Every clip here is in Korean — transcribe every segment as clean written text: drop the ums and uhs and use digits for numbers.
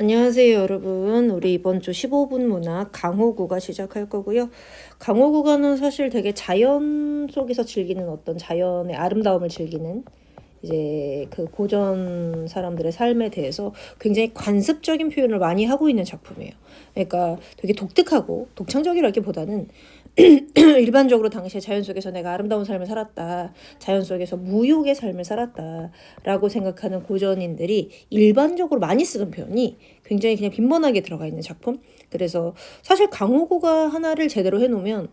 안녕하세요, 여러분. 우리 이번 주 15분 문학 강호구가 시작할 거고요. 강호구가는 사실 되게 자연 속에서 즐기는 어떤 자연의 아름다움을 즐기는 이제 그 고전 사람들의 삶에 대해서 굉장히 관습적인 표현을 많이 하고 있는 작품이에요. 그러니까 되게 독특하고 독창적이라기보다는 일반적으로 당시에 자연 속에서 내가 아름다운 삶을 살았다, 자연 속에서 무욕의 삶을 살았다라고 생각하는 고전인들이 일반적으로 많이 쓰는 표현이 굉장히 그냥 빈번하게 들어가 있는 작품. 그래서 사실 강호구가 하나를 제대로 해놓으면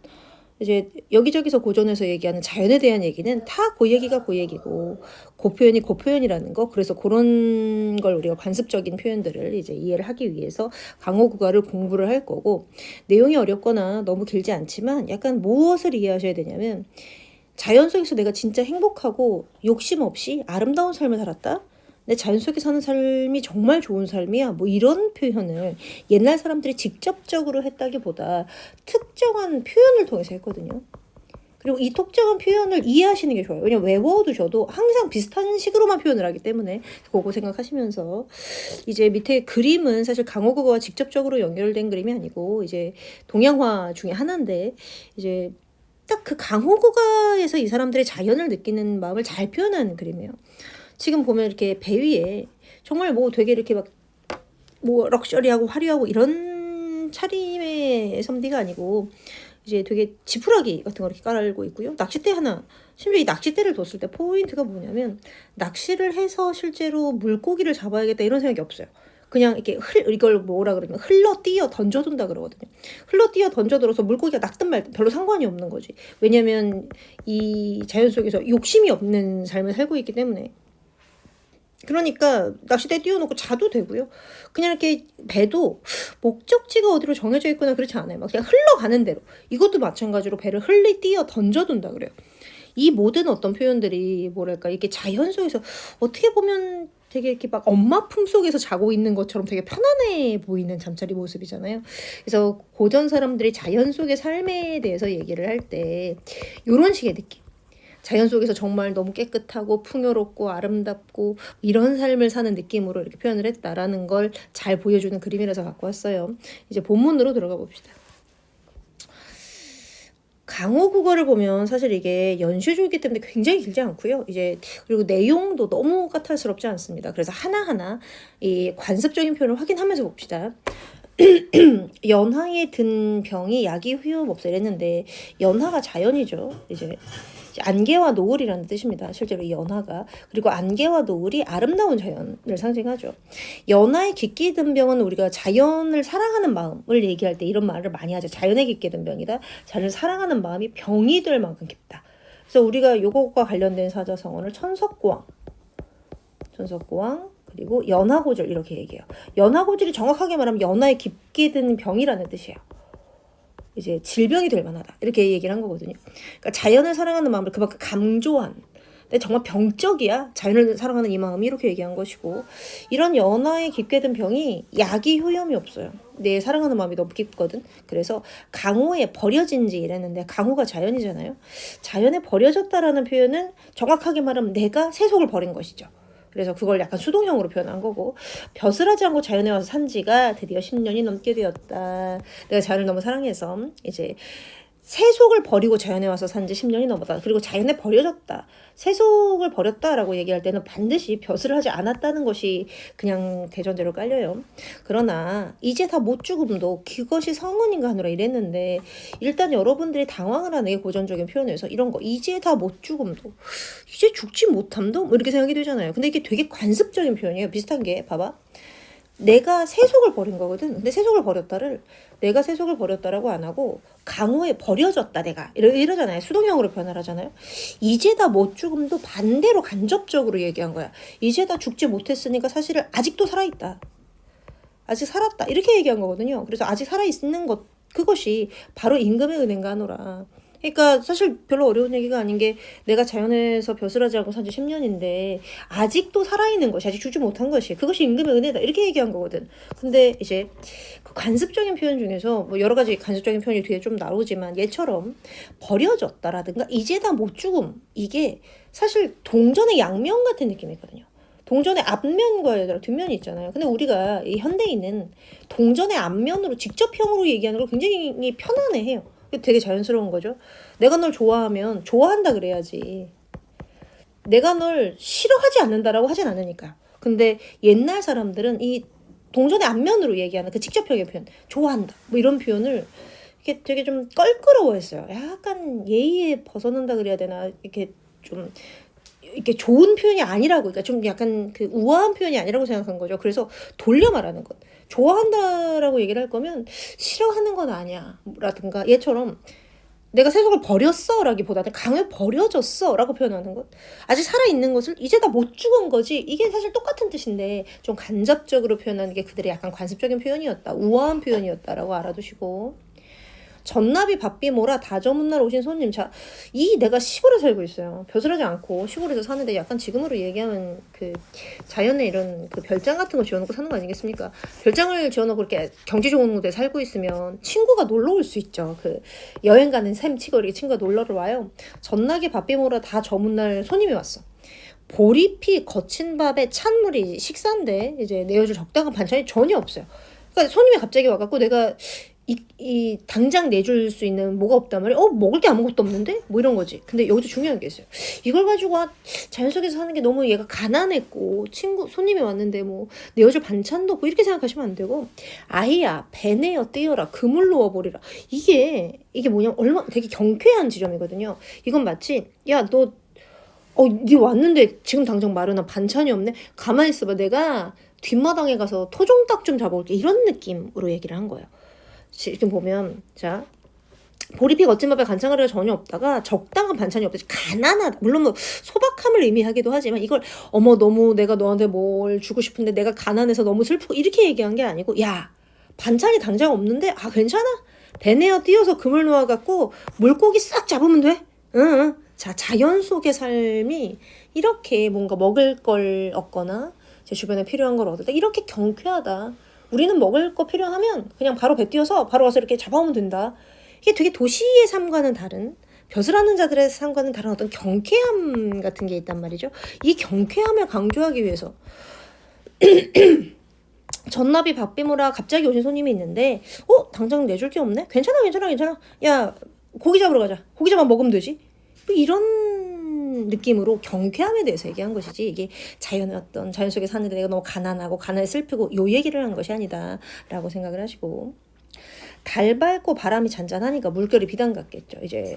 이제 여기저기서 고전에서 얘기하는 자연에 대한 얘기는 다 그 얘기가 그 얘기고 그 표현이 그 표현이라는 거. 그래서 그런 걸 우리가 관습적인 표현들을 이제 이해를 하기 위해서 강호구가를 공부를 할 거고, 내용이 어렵거나 너무 길지 않지만 약간 무엇을 이해하셔야 되냐면, 자연 속에서 내가 진짜 행복하고 욕심 없이 아름다운 삶을 살았다, 내 자연 속에 사는 삶이 정말 좋은 삶이야, 뭐 이런 표현을 옛날 사람들이 직접적으로 했다기보다 특정한 표현을 통해서 했거든요. 그리고 이 특정한 표현을 이해하시는 게 좋아요. 왜냐면 외워두셔도 항상 비슷한 식으로만 표현을 하기 때문에 그거 생각하시면서, 이제 밑에 그림은 사실 강호국어와 직접적으로 연결된 그림이 아니고 이제 동양화 중에 하나인데, 이제 딱 그 강호국어에서 이 사람들의 자연을 느끼는 마음을 잘 표현하는 그림이에요. 지금 보면 이렇게 배 위에 정말 뭐 되게 이렇게 막 뭐 럭셔리하고 화려하고 이런 차림의 섬디가 아니고 이제 되게 지푸라기 같은 거 이렇게 깔고 있고요. 낚싯대 하나, 심지어 이 낚싯대를 뒀을 때 포인트가 뭐냐면, 낚시를 해서 실제로 물고기를 잡아야겠다 이런 생각이 없어요. 그냥 이렇게 이걸 뭐라 그러면 흘러뛰어 던져둔다 그러거든요. 흘러뛰어 던져들어서 물고기가 낚든 말든 별로 상관이 없는 거지. 왜냐면 이 자연 속에서 욕심이 없는 삶을 살고 있기 때문에. 그러니까 낚싯대 띄워놓고 자도 되고요. 그냥 이렇게 배도 목적지가 어디로 정해져 있거나 그렇지 않아요. 막 그냥 흘러가는 대로. 이것도 마찬가지로 배를 띄어 던져둔다 그래요. 이 모든 어떤 표현들이 뭐랄까, 이게 자연 속에서 어떻게 보면 되게 이렇게 막 엄마 품속에서 자고 있는 것처럼 되게 편안해 보이는 잠자리 모습이잖아요. 그래서 고전 사람들이 자연 속의 삶에 대해서 얘기를 할 때 이런 식의 느낌. 자연 속에서 정말 너무 깨끗하고 풍요롭고 아름답고 이런 삶을 사는 느낌으로 이렇게 표현을 했다라는 걸 잘 보여주는 그림이라서 갖고 왔어요. 이제 본문으로 들어가 봅시다. 강호국어를 보면 사실 이게 연시조이기 때문에 굉장히 길지 않고요. 이제 그리고 내용도 너무 까탈스럽지 않습니다. 그래서 하나하나 이 관습적인 표현을 확인하면서 봅시다. 연하에 든 병이 약이 후염없어 이랬는데, 연하가 자연이죠. 이제 안개와 노을이라는 뜻입니다. 실제로 이 연하가. 그리고 안개와 노을이 아름다운 자연을 상징하죠. 연하에 깊게 든 병은 우리가 자연을 사랑하는 마음을 얘기할 때 이런 말을 많이 하죠. 자연에 깊게 든 병이다. 자연을 사랑하는 마음이 병이 될 만큼 깊다. 그래서 우리가 요것과 관련된 사자성어를 천석고왕, 그리고 연하고절 이렇게 얘기해요. 연하고절이 정확하게 말하면 연하에 깊게 든 병이라는 뜻이에요. 이제 질병이 될 만하다 이렇게 얘기를 한 거거든요. 그러니까 자연을 사랑하는 마음을 그만큼 강조한, 근데 정말 병적이야 자연을 사랑하는 이 마음이, 이렇게 얘기한 것이고, 이런 연하에 깊게 든 병이 약이 효염이 없어요. 내 사랑하는 마음이 너무 깊거든. 그래서 강호에 버려진지 이랬는데, 강호가 자연이잖아요. 자연에 버려졌다라는 표현은 정확하게 말하면 내가 세속을 버린 것이죠. 그래서 그걸 약간 수동형으로 표현한 거고, 벼슬하지 않고 자연에 와서 산 지가 드디어 10년이 넘게 되었다. 내가 자연을 너무 사랑해서 이제 세속을 버리고 자연에 와서 산 지 10년이 넘었다. 그리고 자연에 버려졌다. 세속을 버렸다라고 얘기할 때는 반드시 벼슬을 하지 않았다는 것이 그냥 대전제로 깔려요. 그러나 이제 다 못 죽음도 그것이 성은인가 하노라 이랬는데, 일단 여러분들이 당황을 하는 게 고전적인 표현에서 이런 거, 이제 다 못 죽음도, 이제 죽지 못함도 뭐 이렇게 생각이 되잖아요. 근데 이게 되게 관습적인 표현이에요. 비슷한 게 봐봐. 내가 세속을 버린 거거든. 근데 세속을 버렸다를 내가 세속을 버렸다라고 안 하고 강호에 버려졌다 내가 이러잖아요. 수동형으로 변화하잖아요. 이제 다 못 죽음도 반대로 간접적으로 얘기한 거야. 이제 다 죽지 못했으니까 사실은 아직도 살아있다, 아직 살았다 이렇게 얘기한 거거든요. 그래서 아직 살아있는 것, 그것이 바로 임금의 은혜인가 하노라. 그러니까 사실 별로 어려운 얘기가 아닌 게, 내가 자연에서 벼슬하지 않고 산 지 10년인데 아직도 살아있는 것이, 아직 죽지 못한 것이, 그것이 임금의 은혜다 이렇게 얘기한 거거든. 근데 이제 그 관습적인 표현 중에서 뭐 여러 가지 관습적인 표현이 뒤에 좀 나오지만, 얘처럼 버려졌다라든가 이제 다 못 죽음, 이게 사실 동전의 양면 같은 느낌이 있거든요. 동전의 앞면과 얘들아 뒷면이 있잖아요. 근데 우리가 이 현대인은 동전의 앞면으로 직접형으로 얘기하는 걸 굉장히 편안해해요. 되게 자연스러운 거죠. 내가 널 좋아하면 좋아한다 그래야지. 내가 널 싫어하지 않는다라고 하진 않으니까. 근데 옛날 사람들은 이 동전의 앞면으로 얘기하는 그 직접형의 표현, 좋아한다 뭐 이런 표현을 이렇게 되게 좀 껄끄러워했어요. 약간 예의에 벗어난다 그래야 되나, 이렇게 좀 이렇게 좋은 표현이 아니라고, 그러니까 좀 약간 그 우아한 표현이 아니라고 생각한 거죠. 그래서 돌려 말하는 것. 좋아한다라고 얘기를 할 거면 싫어하는 건 아니야 라든가, 얘처럼 내가 세속을 버렸어 라기보다는 강을 버려졌어 라고 표현하는 것. 아직 살아있는 것을 이제 다 못 죽은 거지, 이게 사실 똑같은 뜻인데 좀 간접적으로 표현하는 게 그들의 약간 관습적인 표현이었다, 우아한 표현이었다라고 알아두시고. 전나비 바삐 모라 다저문 날 오신 손님. 자, 이 내가 시골에 살고 있어요. 벼슬하지 않고 시골에서 사는데 약간 지금으로 얘기하면 그 자연에 이런 그 별장 같은 거 지어놓고 사는 거 아니겠습니까? 별장을 지어놓고 이렇게 경치 좋은 곳에 살고 있으면 친구가 놀러 올 수 있죠. 그 여행 가는 셈 치고 이렇게 친구가 놀러를 와요. 전나기 바삐 모라 다 저문 날 손님이 왔어. 보리피 거친 밥에 찬물이 식사인데 이제 내어줄 적당한 반찬이 전혀 없어요. 그러니까 손님이 갑자기 와갖고 내가 이 당장 내줄 수 있는 뭐가 없단 말이야. 먹을 게 아무것도 없는데? 뭐 이런 거지. 근데 여기서 중요한 게 있어요. 이걸 가지고 자연 속에서 사는 게 너무 얘가 가난했고 손님이 왔는데 뭐 내어줄 반찬도 없고 이렇게 생각하시면 안 되고, 아이야 배내어 떼어라 그물 놓아버리라. 이게 뭐냐면 되게 경쾌한 지점이거든요. 이건 마치 네 왔는데 지금 당장 마련한 반찬이 없네? 가만히 있어봐. 내가 뒷마당에 가서 토종닭 좀 잡아올게. 이런 느낌으로 얘기를 한 거예요. 지금 보면, 자, 보리피 거친 밥에 간장가루가 전혀 없다가 적당한 반찬이 없다. 가난하다. 물론 뭐 소박함을 의미하기도 하지만 이걸 너무 내가 너한테 뭘 주고 싶은데 내가 가난해서 너무 슬프고 이렇게 얘기한 게 아니고, 야 반찬이 당장 없는데 괜찮아. 배 내어 띄어서 그물 놓아갖고 물고기 싹 잡으면 돼. 응. 자, 자연 속의 삶이 이렇게 뭔가 먹을 걸 얻거나 제 주변에 필요한 걸 얻을 때 이렇게 경쾌하다. 우리는 먹을 거 필요하면 그냥 바로 배 띄어서 바로 와서 이렇게 잡아오면 된다. 이게 되게 도시의 삶과는 다른, 벼슬하는 자들의 삶과는 다른 어떤 경쾌함 같은 게 있단 말이죠. 이 경쾌함을 강조하기 위해서 전나비 밥비무라 갑자기 오신 손님이 있는데 당장 내줄 게 없네? 괜찮아. 야 고기 잡으러 가자. 고기 잡아 먹으면 되지. 뭐 이런 느낌으로 경쾌함에 대해서 얘기한 것이지, 이게 자연 속에 사는데 내가 너무 가난하고 가난에 슬프고 요 얘기를 한 것이 아니다 라고 생각을 하시고, 달 밝고 바람이 잔잔하니까 물결이 비단 같겠죠. 이제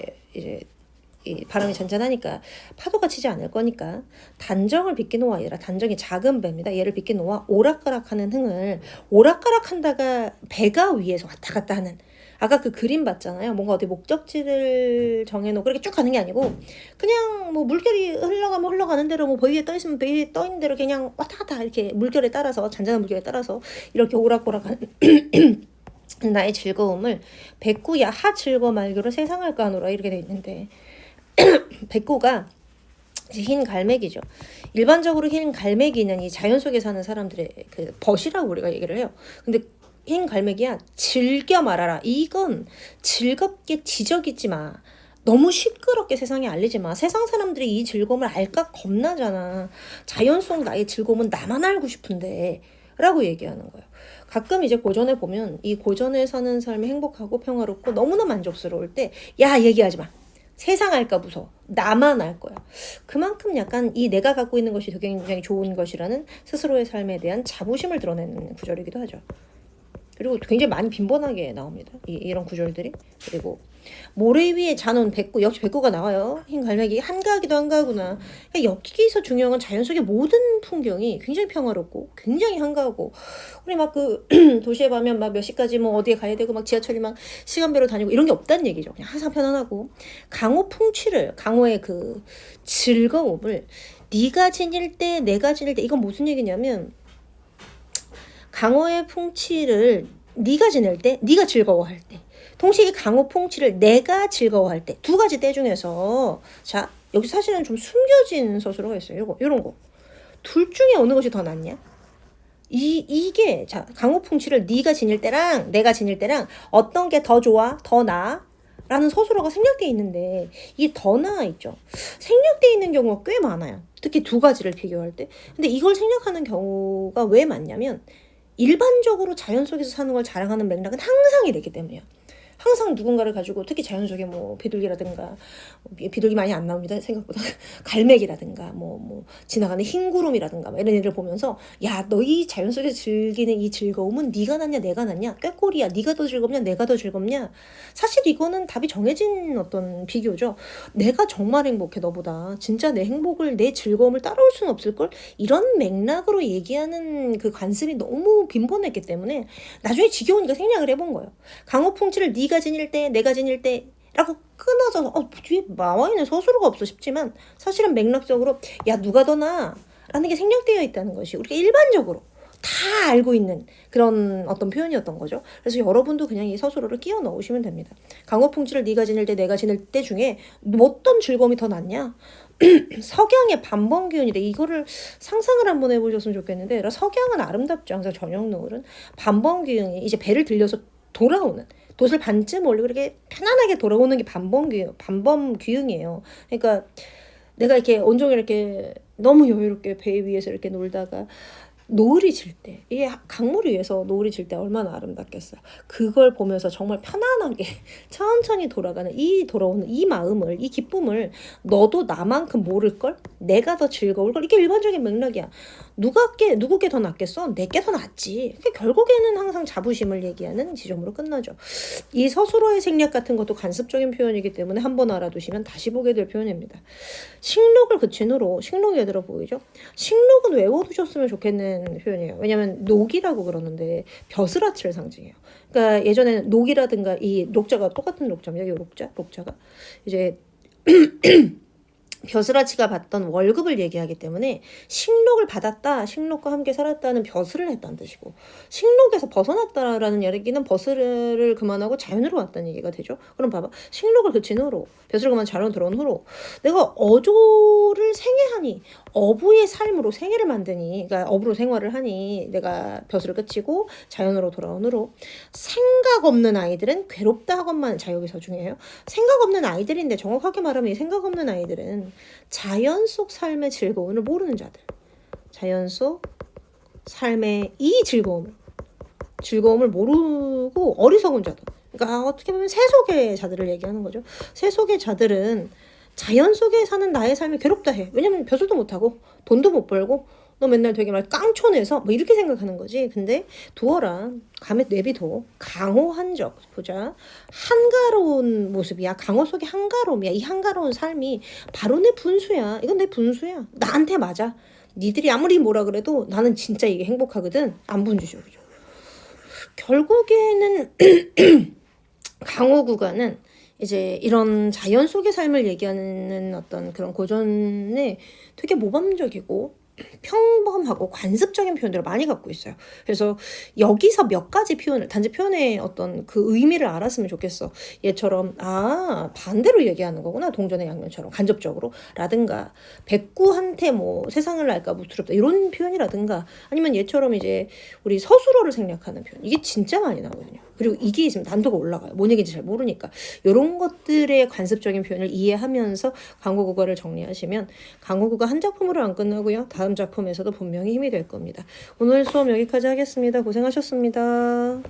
이 바람이 잔잔하니까 파도가 치지 않을 거니까 단정을 빗기 놓아, 얘라 단정이 작은 배입니다. 얘를 빗기 놓아 오락가락하는 흥을, 오락가락한다가 배가 위에서 왔다 갔다 하는, 아까 그 그림 봤잖아요. 뭔가 어디 목적지를 정해놓고 그렇게 쭉 가는 게 아니고 그냥 뭐 물결이 흘러가면 흘러가는 대로, 뭐 배 위에 떠 있으면 배 위에 떠 있는 대로 그냥 왔다 갔다 이렇게 물결에 따라서, 잔잔한 물결에 따라서 이렇게 오락오락하는 나의 즐거움을 백구야 하 즐거 말교로 세상을 까노라 이렇게 돼 있는데, 백구가 흰 갈매기죠. 일반적으로 흰 갈매기는 이 자연 속에 사는 사람들의 그 벗이라고 우리가 얘기를 해요. 근데 흰 갈매기야, 즐겨 말아라. 이건 즐겁게 지적이지 마. 너무 시끄럽게 세상에 알리지 마. 세상 사람들이 이 즐거움을 알까 겁나잖아. 자연 속 나의 즐거움은 나만 알고 싶은데 라고 얘기하는 거예요. 가끔 이제 고전에 보면 이 고전에 사는 삶이 행복하고 평화롭고 너무나 만족스러울 때, 야 얘기하지 마. 세상 알까 무서워. 나만 알 거야. 그만큼 약간 이 내가 갖고 있는 것이 되게 굉장히 좋은 것이라는 스스로의 삶에 대한 자부심을 드러내는 구절이기도 하죠. 그리고 굉장히 많이 빈번하게 나옵니다. 이런 구절들이. 그리고 모래 위에 자놓은 백구, 역시 백구가 나와요. 흰 갈매기 한가하기도 한가하구나. 여기서 중요한 건 자연 속의 모든 풍경이 굉장히 평화롭고 굉장히 한가하고, 우리 막 그 도시에 가면 막 몇 시까지 뭐 어디에 가야 되고 막 지하철이 막 시간별로 다니고 이런 게 없다는 얘기죠. 그냥 항상 편안하고, 강호 풍취를, 강호의 그 즐거움을 네가 지닐 때 내가 지닐 때, 이건 무슨 얘기냐면 강호의 풍치를 네가 지낼 때, 네가 즐거워할 때, 동시에 강호 풍치를 내가 즐거워할 때, 두 가지 때 중에서, 자 여기 사실은 좀 숨겨진 서술어가 있어요. 요런 거 둘 중에 어느 것이 더 낫냐? 이게 자 강호 풍치를 네가 지닐 때랑 내가 지닐 때랑 어떤 게 더 좋아, 더 나아? 라는 서술어가 생략되어 있는데 이게 더 나아 있죠. 생략되어 있는 경우가 꽤 많아요. 특히 두 가지를 비교할 때. 근데 이걸 생략하는 경우가 왜 많냐면 일반적으로 자연 속에서 사는 걸 자랑하는 맥락은 항상 이랬기 때문이에요. 항상 누군가를 가지고 특히 자연 속에 뭐 비둘기라든가 비둘기 많이 안 나옵니다 생각보다 갈매기라든가 뭐 지나가는 흰 구름이라든가 뭐 이런 애들 보면서 야 너 이 자연 속에서 즐기는 이 즐거움은 네가 낫냐 내가 낫냐 꾀꼬리야 네가 더 즐겁냐 내가 더 즐겁냐 사실 이거는 답이 정해진 어떤 비교죠. 내가 정말 행복해 너보다 진짜 내 행복을 내 즐거움을 따라올 수는 없을걸 이런 맥락으로 얘기하는 그 관습이 너무 빈번했기 때문에 나중에 지겨우니까 생략을 해본 거예요. 강호풍치를 네가 지닐 때 내가 지닐 때 라고 끊어져서 뒤에 나와있는 서술어가 없어 싶지만 사실은 맥락적으로 야 누가 더 나아 라는 게 생략되어 있다는 것이 우리가 일반적으로 다 알고 있는 그런 어떤 표현이었던 거죠. 그래서 여러분도 그냥 이 서술어를 끼워 넣으시면 됩니다. 강호풍치를 네가 지닐 때 내가 지닐 때 중에 어떤 즐거움이 더 낫냐 석양의 반번기운이래. 이거를 상상을 한번 해보셨으면 좋겠는데 석양은 아름답죠. 항상 저녁 노을은 반번기운이 이제 배를 들려서 돌아오는 돛을 반쯤 올리고 이렇게 편안하게 돌아오는 게 반범귀흥이에요. 그러니까 내가 이렇게 온종일 이렇게 너무 여유롭게 배 위에서 이렇게 놀다가 노을이 질 때, 이게 강물 위에서 노을이 질 때 얼마나 아름답겠어요. 그걸 보면서 정말 편안하게 천천히 돌아오는 이 마음을, 이 기쁨을 너도 나만큼 모를걸? 내가 더 즐거울걸? 이게 일반적인 맥락이야. 누구게 더 낫겠어? 내게 더 낫지. 그러니까 결국에는 항상 자부심을 얘기하는 지점으로 끝나죠. 이 서술어의 생략 같은 것도 관습적인 표현이기 때문에 한번 알아두시면 다시 보게 될 표현입니다. 식록을 그친 후로, 식록이 예들어 보이죠? 식록은 외워두셨으면 좋겠는 표현이에요. 왜냐면 녹이라고 그러는데 벼슬아치를 상징해요. 그러니까 예전에는 녹이라든가 이 녹자가 똑같은 녹자입니다. 이 녹자가 이제 벼슬아치가 받던 월급을 얘기하기 때문에 식록을 받았다, 식록과 함께 살았다는 벼슬을 했다는 뜻이고 식록에서 벗어났다라는 얘기는 벼슬을 그만하고 자연으로 왔다는 얘기가 되죠. 그럼 봐봐. 식록을 그친 후로 벼슬을 그만 자연으로 들어온 후로 내가 어조를 생애하니 어부의 삶으로 생애를 만드니 그러니까 어부로 생활을 하니 내가 벼슬을 그치고 자연으로 돌아온 후로 생각 없는 아이들은 괴롭다 하건만 자 여기서 중요해요. 생각 없는 아이들인데 정확하게 말하면 이 생각 없는 아이들은 자연 속 삶의 즐거움을 모르는 자들. 자연 속 삶의 이 즐거움을 모르고 어리석은 자들. 그러니까 어떻게 보면 세속의 자들을 얘기하는 거죠. 세속의 자들은 자연 속에 사는 나의 삶이 괴롭다 해. 왜냐면 벼슬도 못하고 돈도 못 벌고 너 맨날 되게 막 깡촌해서 뭐 이렇게 생각하는 거지. 근데 두어라 감에 내비도 강호 한적 보자. 한가로운 모습이야. 강호 속의 한가로움이야. 이 한가로운 삶이 바로 내 분수야. 이건 내 분수야. 나한테 맞아. 니들이 아무리 뭐라 그래도 나는 진짜 이게 행복하거든. 안 분주죠. 그죠? 결국에는 강호 구가는 이제 이런 자연 속의 삶을 얘기하는 어떤 그런 고전에 되게 모범적이고 평범하고 관습적인 표현들을 많이 갖고 있어요. 그래서 여기서 몇 가지 표현을 단지 표현의 어떤 그 의미를 알았으면 좋겠어. 얘처럼 반대로 얘기하는 거구나. 동전의 양면처럼 간접적으로 라든가 백구한테 뭐 세상을 날까 무투렵다 이런 표현이라든가 아니면 얘처럼 이제 우리 서술어를 생략하는 표현 이게 진짜 많이 나오거든요. 그리고 이게 지금 난도가 올라가요. 뭔 얘기인지 잘 모르니까 이런 것들의 관습적인 표현을 이해하면서 강호국어를 정리하시면 강호국어 한 작품으로 안 끝나고요. 다음 작품에서도 분명히 힘이 될 겁니다. 오늘 수업 여기까지 하겠습니다. 고생하셨습니다.